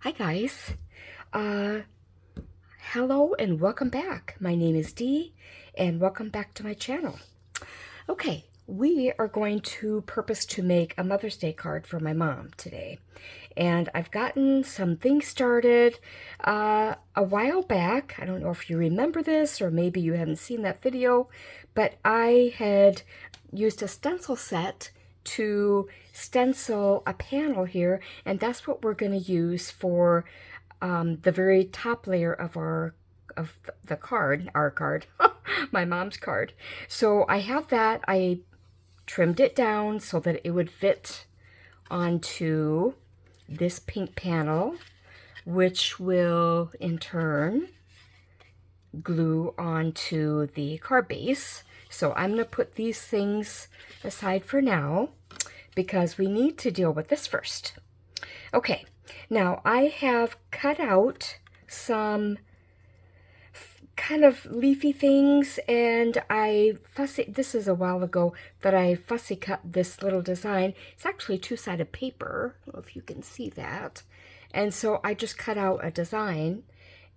Hi guys. Uh, Hello and welcome back. My name is Dee and welcome back to my channel. Okay, we are going to purpose to make a Mother's Day card for my mom today. And I've gotten some things started a while back. I don't know if you remember this or maybe you haven't seen that video, but I had used a stencil set to stencil a panel here, and that's what we're going to use for the very top layer of the card, our card, my mom's card. So I have that. I trimmed it down so that it would fit onto this pink panel, which will in turn glue onto the card base. So I'm going to put these things aside for now because we need to deal with this first. Okay, now I have cut out some kind of leafy things, and this is a while ago that I fussy cut this little design. It's actually two-sided paper. I don't know if you can see that. And so I just cut out a design,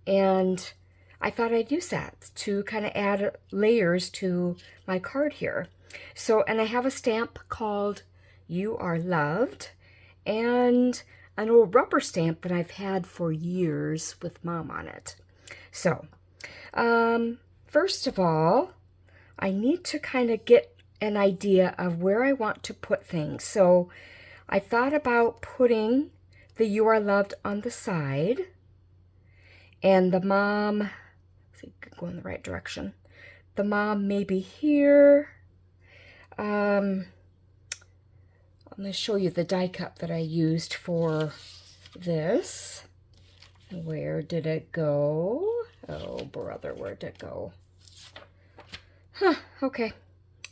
and I thought I'd use that to kind of add layers to my card here. So, and I have a stamp called You Are Loved, and an old rubber stamp that I've had for years with Mom on it. So, first of all, I need to kind of get an idea of where I want to put things. So I thought about putting the You Are Loved on the side, and the mom, let's see, go in the right direction. The mom maybe here. I'm going to show you the die cut that I used for this. Where did it go? Oh, brother, where'd it go? Huh, okay.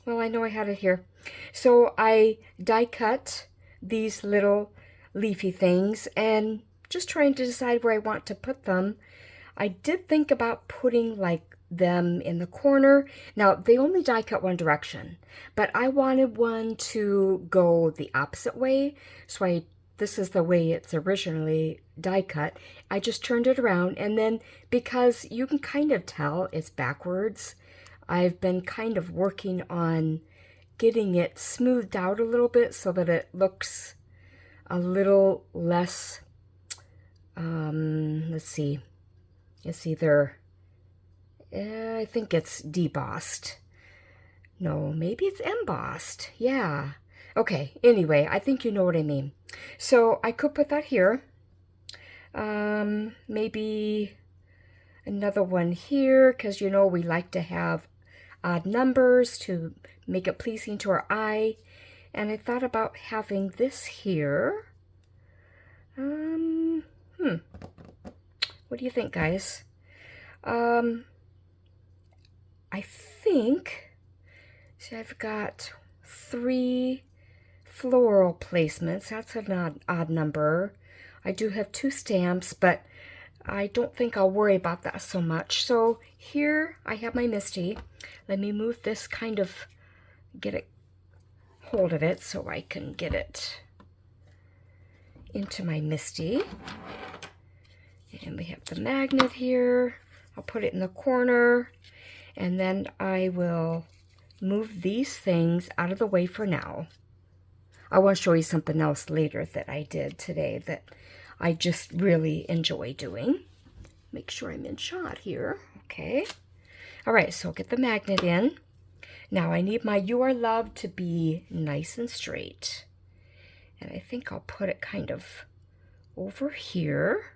Well, I know I had it here. So I die cut these little leafy things and just trying to decide where I want to put them. I did think about putting like them in the corner. Now, they only die cut one direction, but I wanted one to go the opposite way. So this is the way it's originally die cut. I just turned it around, and then because you can kind of tell it's backwards, I've been kind of working on getting it smoothed out a little bit so that it looks a little less, let's see, it's either, I think it's debossed. No, maybe it's embossed. Yeah. Okay, anyway, I think you know what I mean. So I could put that here. Maybe another one here, because you know we like to have odd numbers to make it pleasing to our eye. And I thought about having this here. What do you think, guys? I think, see, I've got 3 floral placements. That's an odd number. I do have 2 stamps, but I don't think I'll worry about that so much. So here I have my Misty. Let me move this, kind of get it, hold of it so I can get it into my Misty. And we have the magnet here. I'll put it in the corner, and then I will move these things out of the way for now. I want to show you something else later that I did today that I just really enjoy doing. Make sure I'm in shot here. Okay. All right, so I'll get the magnet in. Now I need my You Are Loved to be nice and straight. And I think I'll put it kind of over here.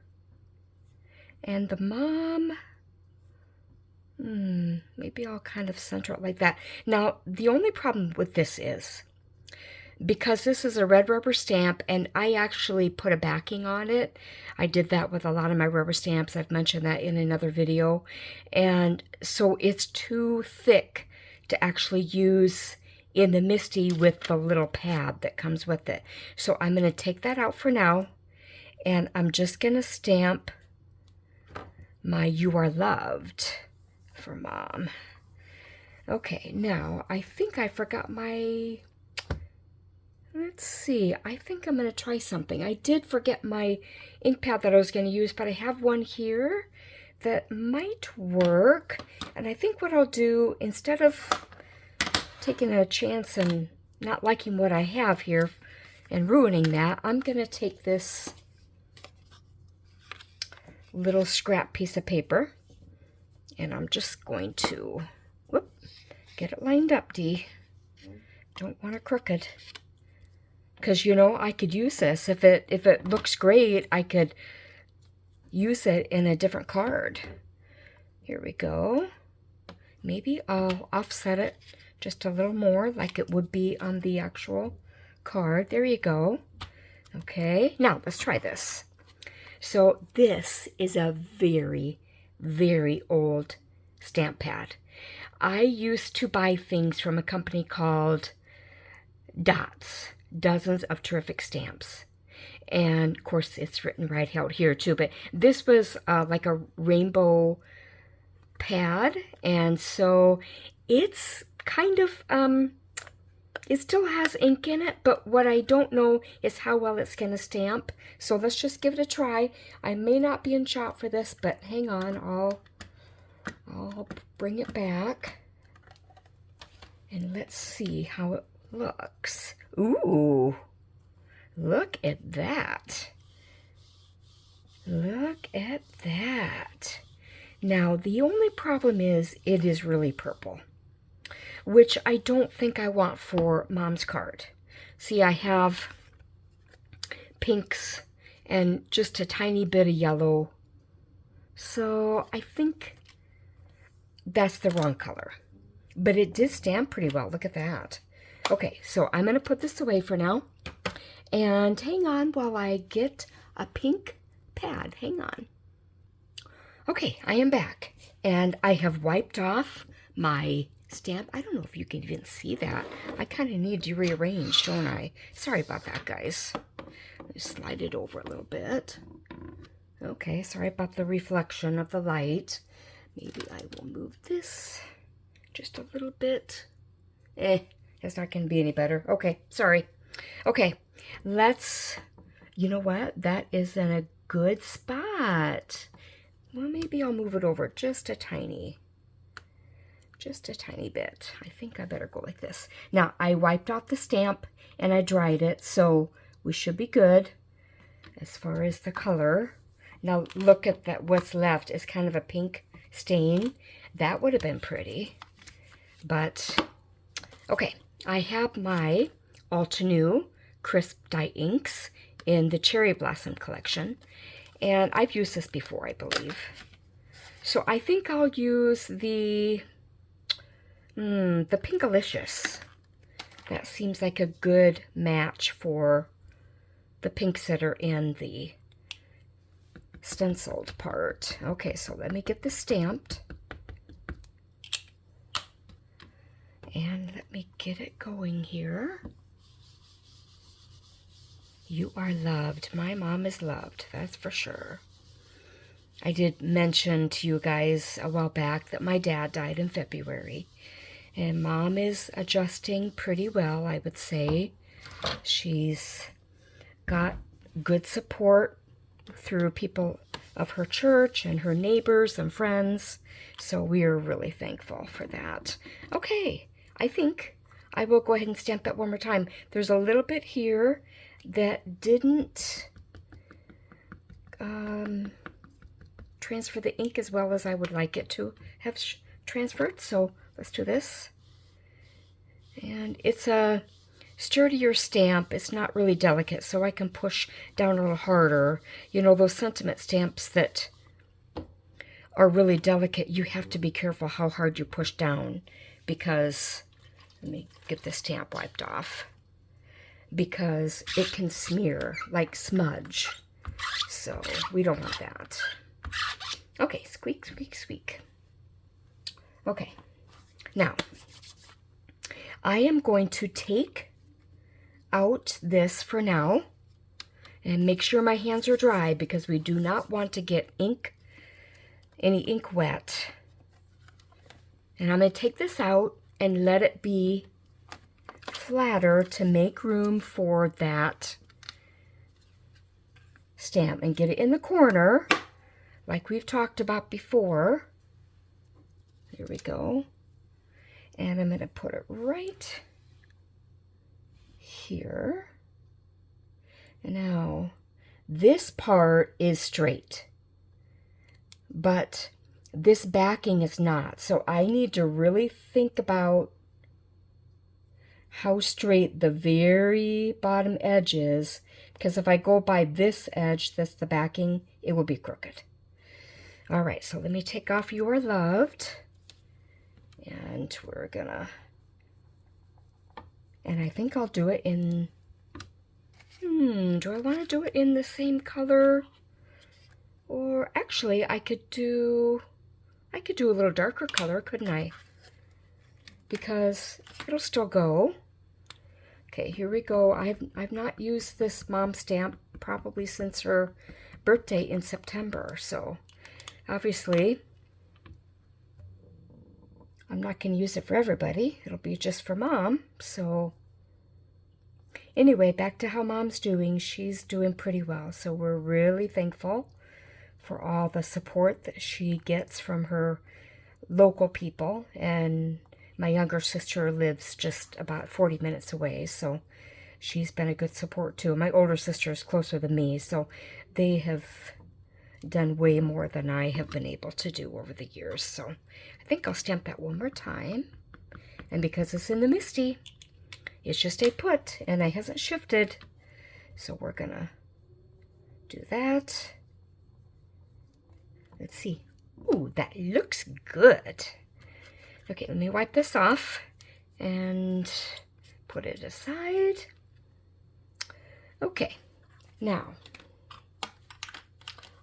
And the mom, maybe I'll kind of center it like that. Now, the only problem with this is, because this is a red rubber stamp and I actually put a backing on it. I did that with a lot of my rubber stamps. I've mentioned that in another video. And so it's too thick to actually use in the Misty with the little pad that comes with it. So I'm going to take that out for now, and I'm just going to stamp my You Are Loved for Mom. Okay, now I think I forgot my, Let's see, I think I'm going to try something. I did forget my ink pad that I was going to use, but I have one here that might work. And I think what I'll do, instead of taking a chance and not liking what I have here and ruining that, I'm going to take this little scrap piece of paper and I'm just going to get it lined up, Dee. Don't want it crooked. Because, you know, I could use this. If it looks great, I could use it in a different card. Here we go. Maybe I'll offset it just a little more like it would be on the actual card. There you go. Okay, now let's try this. So this is a very, very old stamp pad. I used to buy things from a company called Dots, Dozens of Terrific Stamps. And of course it's written right out here too, but this was like a rainbow pad, and so it's kind of it still has ink in it, but what I don't know is how well it's going to stamp. So let's just give it a try. I may not be in shot for this, but hang on, I'll bring it back and let's see how it looks. Ooh, look at that. Look at that. Now, the only problem is it is really purple, which I don't think I want for Mom's card. See, I have pinks and just a tiny bit of yellow. So I think that's the wrong color. But it did stamp pretty well. Look at that. Okay, so I'm going to put this away for now. And hang on while I get a pink pad. Hang on. Okay, I am back. And I have wiped off my stamp. I don't know if you can even see that. I kind of need to rearrange, don't I? Sorry about that, guys. Let me slide it over a little bit. Okay, sorry about the reflection of the light. Maybe I will move this just a little bit. It's not going to be any better. Okay, sorry. Okay, let's, you know what? That is in a good spot. Well, maybe I'll move it over just a tiny bit. I think I better go like this. Now, I wiped off the stamp and I dried it, so we should be good as far as the color. Now, look at that. What's left is kind of a pink stain. That would have been pretty. But, okay, I have my Altenew Crisp Dye Inks in the Cherry Blossom collection. And I've used this before, I believe. So I think I'll use the Pinkalicious. That seems like a good match for the pinks that are in the stenciled part. Okay, so let me get this stamped. And let me get it going here. You are loved. My mom is loved, that's for sure. I did mention to you guys a while back that my dad died in February. And Mom is adjusting pretty well, I would say. She's got good support through people of her church and her neighbors and friends. So we are really thankful for that. Okay, I think I will go ahead and stamp that one more time. There's a little bit here that didn't transfer the ink as well as I would like it to have transferred. So let's do this. And it's a sturdier stamp. It's not really delicate, so I can push down a little harder. You know, those sentiment stamps that are really delicate, you have to be careful how hard you push down, because, let me get this stamp wiped off, because it can smear, like smudge. So we don't want that. Okay, squeak, squeak, squeak. Okay, now I am going to take out this for now and make sure my hands are dry, because we do not want to get any ink wet. And I'm going to take this out and let it be flatter to make room for that stamp and get it in the corner like we've talked about before. Here we go. And I'm going to put it right here. And now this part is straight, but this backing is not. So I need to really think about how straight the very bottom edge is, because if I go by this edge, that's the backing, it will be crooked. All right, so let me take off You Are Loved, and we're gonna, and I think I'll do it in, do I want to do it in the same color? Or actually, I could do a little darker color, couldn't I? Because it'll still go. Okay, here we go. I've not used this mom stamp probably since her birthday in September. So obviously I'm not going to use it for everybody. It'll be just for Mom. So anyway, back to how Mom's doing. She's doing pretty well. So we're really thankful for all the support that she gets from her local people. And my younger sister lives just about 40 minutes away, so she's been a good support too. My older sister is closer than me, so they have done way more than I have been able to do over the years. So I think I'll stamp that one more time. And because it's in the Misty, it's just a put, and it hasn't shifted. So we're gonna do that. Let's see. Ooh, that looks good. Okay, let me wipe this off and put it aside. Okay, now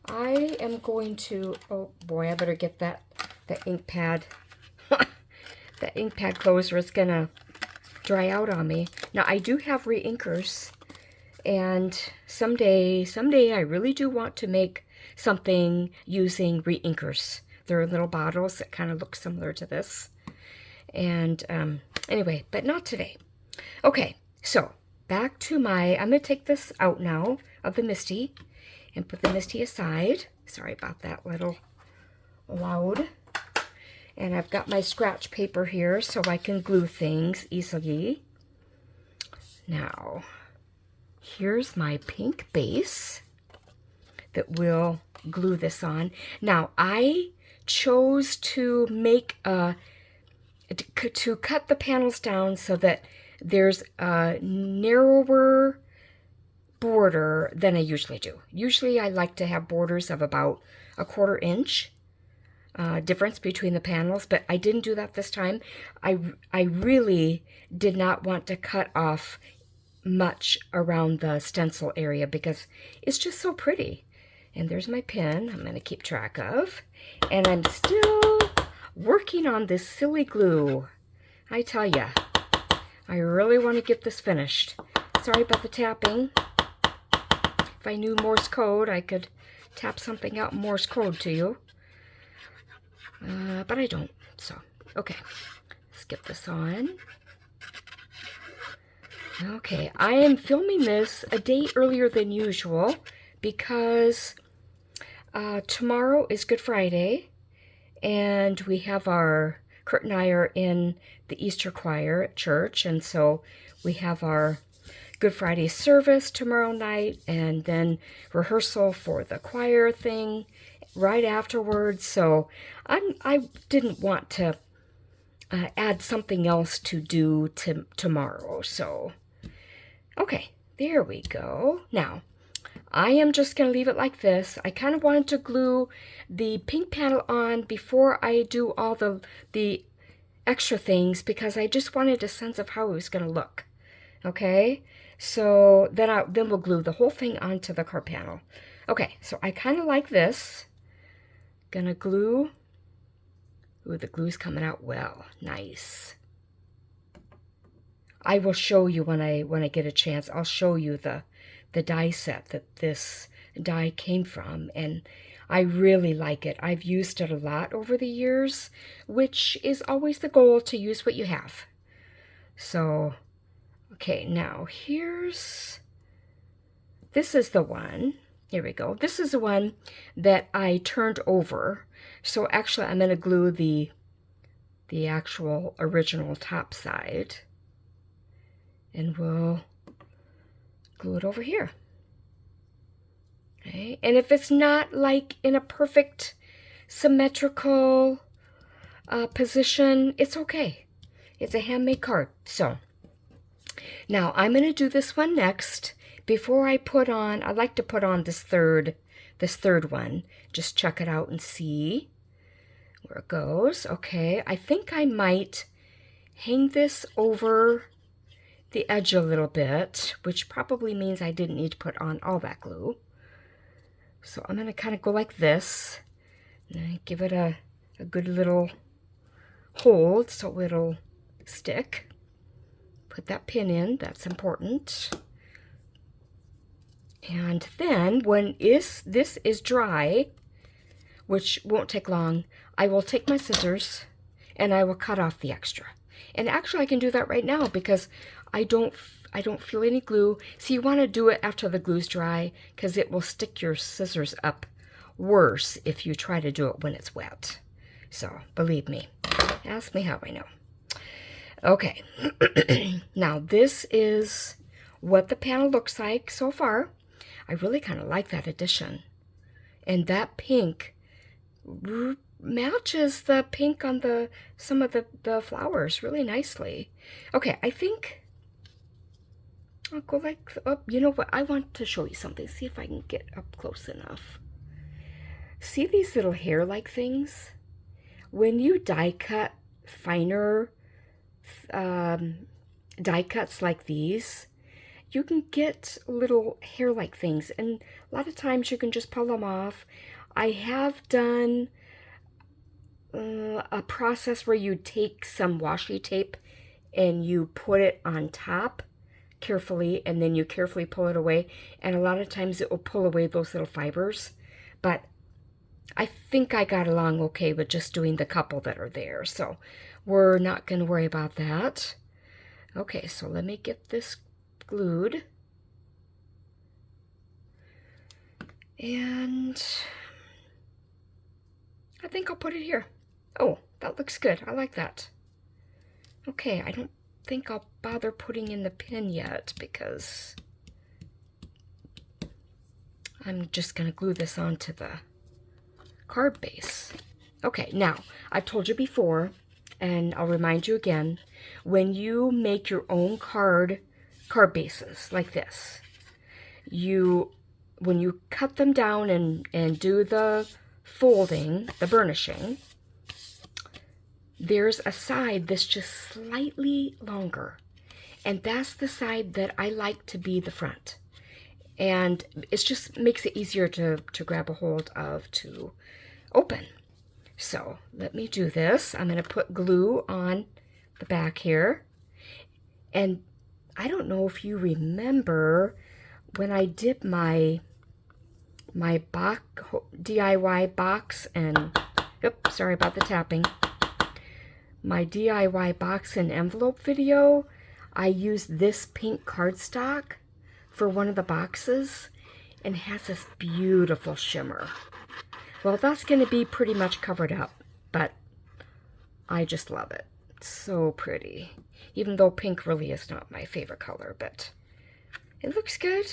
I am going to, oh boy, I better get that ink pad. That ink pad closer is gonna dry out on me. Now I do have re-inkers, and someday I really do want to make something using re-inkers. They're little bottles that kind of look similar to this. And anyway, but not today. Okay, so back to my, I'm going to take this out now of the Misty and put the Misty aside. Sorry about that little loud. And I've got my scratch paper here so I can glue things easily. Now, here's my pink base that will glue this on. Now, I chose to make to cut the panels down so that there's a narrower border than I usually do. Usually I like to have borders of about 1/4 inch difference between the panels, but I didn't do that this time. I really did not want to cut off much around the stencil area because it's just so pretty. And there's my pin I'm going to keep track of. And I'm still working on this silly glue. I tell ya, I really want to get this finished. Sorry about the tapping. If I knew Morse code, I could tap something out in Morse code to you. But I don't. So, okay. Let's get this on. Okay, I am filming this a day earlier than usual because tomorrow is Good Friday, and we have Kurt and I are in the Easter choir at church, and so we have our Good Friday service tomorrow night, and then rehearsal for the choir thing right afterwards. So I didn't want to add something else to do tomorrow. So, okay, there we go. Now, I am just going to leave it like this. I kind of wanted to glue the pink panel on before I do all the extra things because I just wanted a sense of how it was going to look. Okay, so then we'll glue the whole thing onto the card panel. Okay, so I kind of like this. Gonna glue. Ooh, the glue's coming out well. Nice. I will show you when I get a chance. I'll show you the die set that this die came from, and I really like it. I've used it a lot over the years, which is always the goal, to use what you have. So Okay, now this is the one. Here we go. This is the one that I turned over. So actually I'm going to glue the actual original top side. And we'll glue it over here. Okay, and if it's not like in a perfect symmetrical position, it's okay. It's a handmade card. So now I'm going to do this one next. Before I put on, I'd like to put on this third one. Just check it out and see where it goes. Okay, I think I might hang this over the edge a little bit, which probably means I didn't need to put on all that glue. So I'm going to kind of go like this, and give it a good little hold so it'll stick. Put that pin in, that's important. And then when this is dry, which won't take long, I will take my scissors and I will cut off the extra. And actually I can do that right now because I don't feel any glue. So you want to do it after the glue's dry because it will stick your scissors up worse if you try to do it when it's wet. So believe me, ask me how I know. Okay, now this is what the panel looks like so far. I really kind of like that addition. And that pink matches the pink on some of the flowers really nicely. Okay, I think I'll go like, oh, you know what? I want to show you something. See if I can get up close enough. See these little hair-like things? When you die cut finer die cuts like these, you can get little hair-like things, and a lot of times you can just pull them off. I have done a process where you take some washi tape and you put it on top carefully, and then you carefully pull it away, and a lot of times it will pull away those little fibers. But I think I got along okay with just doing the couple that are there, so we're not going to worry about that. Okay, so let me get this glued. And I think I'll put it here. Oh, that looks good. I like that. Okay, I don't think I'll bother putting in the pin yet because I'm just going to glue this onto the card base. Okay, now, I've told you before, and I'll remind you again, when you make your own card bases like this, when you cut them down and do the folding, the burnishing, there's a side that's just slightly longer, and that's the side that I like to be the front. And it just makes it easier to grab a hold of to open. So let me do this. I'm going to put glue on the back here. And I don't know if you remember when I did my DIY box and, oops, sorry about the tapping. My DIY box and envelope video, I used this pink cardstock for one of the boxes and has this beautiful shimmer. Well, that's going to be pretty much covered up, but I just love it. It's so pretty. Even though pink really is not my favorite color, but it looks good.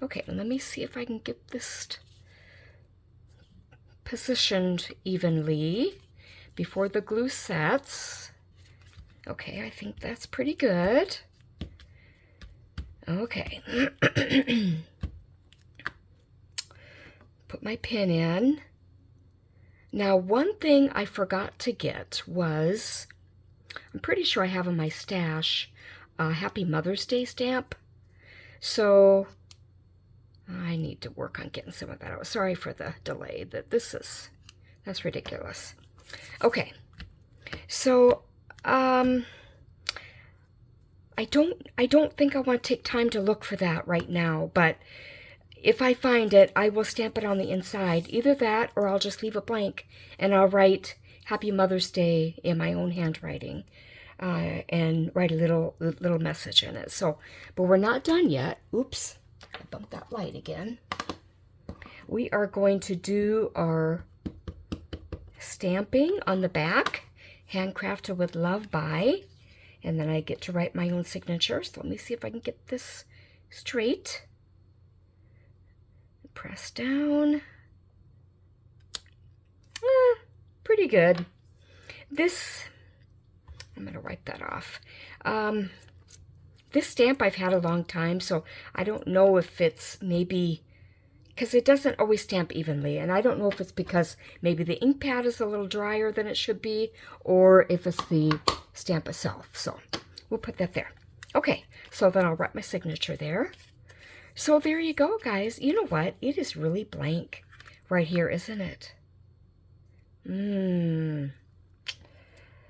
Okay, let me see if I can get this positioned evenly before the glue sets. Okay, I think that's pretty good. Okay. Put my pin in. Now, one thing I forgot to get was, I'm pretty sure I have in my stash, a Happy Mother's Day stamp. So I need to work on getting some of that out. Sorry for the delay. That's ridiculous. Okay, so I don't think I want to take time to look for that right now, but if I find it, I will stamp it on the inside. Either that or I'll just leave it blank and I'll write Happy Mother's Day in my own handwriting. and write a little message in it. So, but we're not done yet. Oops, I bumped that light again. We are going to do our stamping on the back, handcrafted with love by, and then I get to write my own signature. So let me see if I can get this straight. Press down. Pretty good. This, I'm going to wipe that off. This stamp I've had a long time, so I don't know if it's maybe, because it doesn't always stamp evenly, and I don't know if it's because maybe the ink pad is a little drier than it should be, or if it's the stamp itself. So we'll put that there. Okay, so then I'll write my signature there. So there you go, guys. You know what? It is really blank right here, isn't it?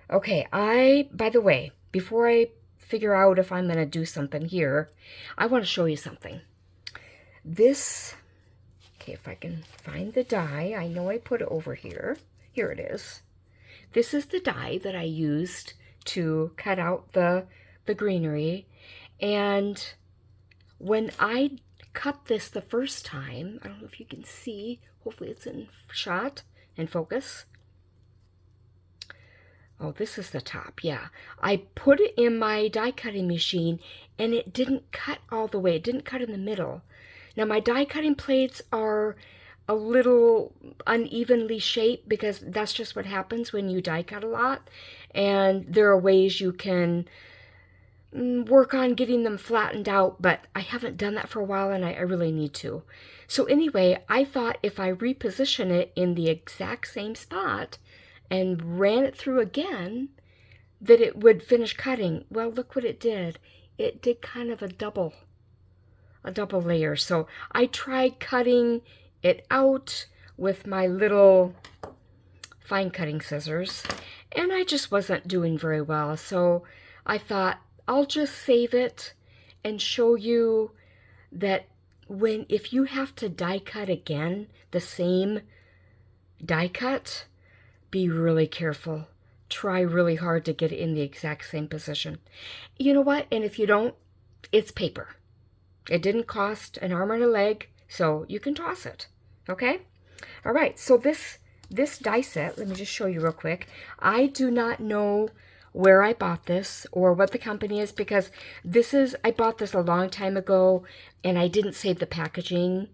Okay, by the way, before I figure out if I'm going to do something here, I want to show you something. This, okay, if I can find the die, I know I put it over here. Here it is. This is the die that I used to cut out the greenery. And when I cut this the first time, I don't know if you can see, hopefully it's in shot and focus. Oh, this is the top, yeah. I put it in my die cutting machine and it didn't cut all the way. It didn't cut in the middle. Now my die cutting plates are a little unevenly shaped because that's just what happens when you die cut a lot. And there are ways you can work on getting them flattened out, but I haven't done that for a while and I really need to. So anyway, I thought if I reposition it in the exact same spot and ran it through again, that it would finish cutting. Well, look what it did. It did kind of a double layer. So I tried cutting it out with my little fine cutting scissors, and I just wasn't doing very well. So I thought I'll just save it and show you that if you have to die cut again, the same die cut, be really careful. Try really hard to get it in the exact same position. You know what? And if you don't, it's paper. It didn't cost an arm and a leg, so you can toss it. Okay? All right, so this die set, let me just show you real quick. I do not know where I bought this or what the company is, because I bought this a long time ago and I didn't save the packaging,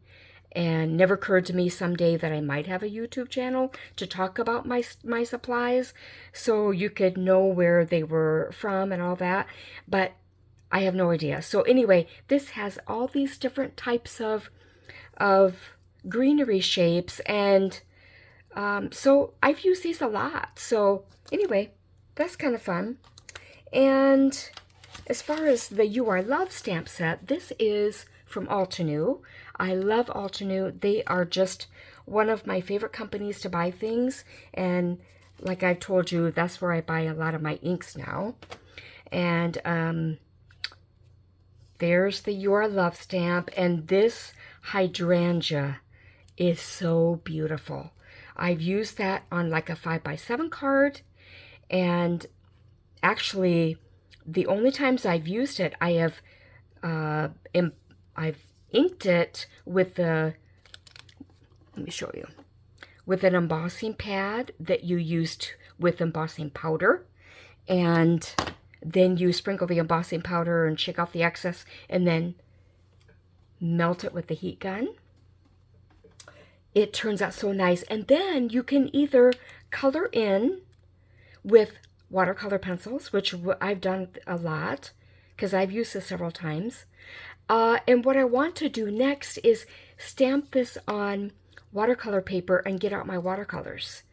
and never occurred to me someday that I might have a YouTube channel to talk about my supplies so you could know where they were from and all that, but I have no idea. So anyway, this has all these different types of greenery shapes, and so I've used these a lot. So anyway, that's kind of fun. And as far as the You Are Loved stamp set, this is from Altenew. I love Altenew. They are just one of my favorite companies to buy things. And like I've told you, that's where I buy a lot of my inks now. And there's the You Are Loved stamp. And this hydrangea is so beautiful. I've used that on like a 5x7 card. And actually, the only times I've used it, I've inked it with let me show you, with an embossing pad that you used with embossing powder, and then you sprinkle the embossing powder and shake off the excess, and then melt it with the heat gun. It turns out so nice. And then you can either color in with watercolor pencils, which I've done a lot because I've used this several times. And what I want to do next is stamp this on watercolor paper and get out my watercolors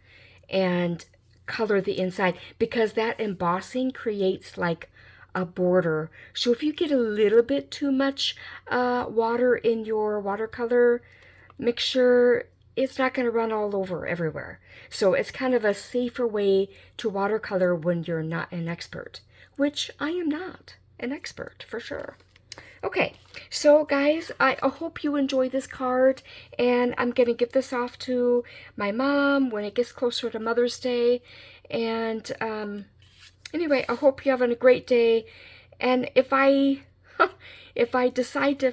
and color the inside, because that embossing creates like a border. So if you get a little bit too much water in your watercolor mixture, it's not going to run all over everywhere. So it's kind of a safer way to watercolor when you're not an expert, which I am not an expert for sure. Okay, so guys, I hope you enjoy this card, and I'm going to give this off to my mom when it gets closer to Mother's Day. And Anyway, I hope you're having a great day. And if I if I decide to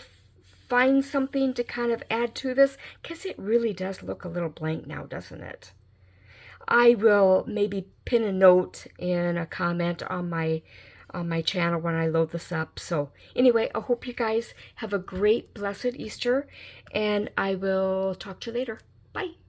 find something to kind of add to this, because it really does look a little blank now, doesn't it? I will maybe pin a note in a comment on my channel when I load this up. So anyway, I hope you guys have a great, blessed Easter, and I will talk to you later. Bye.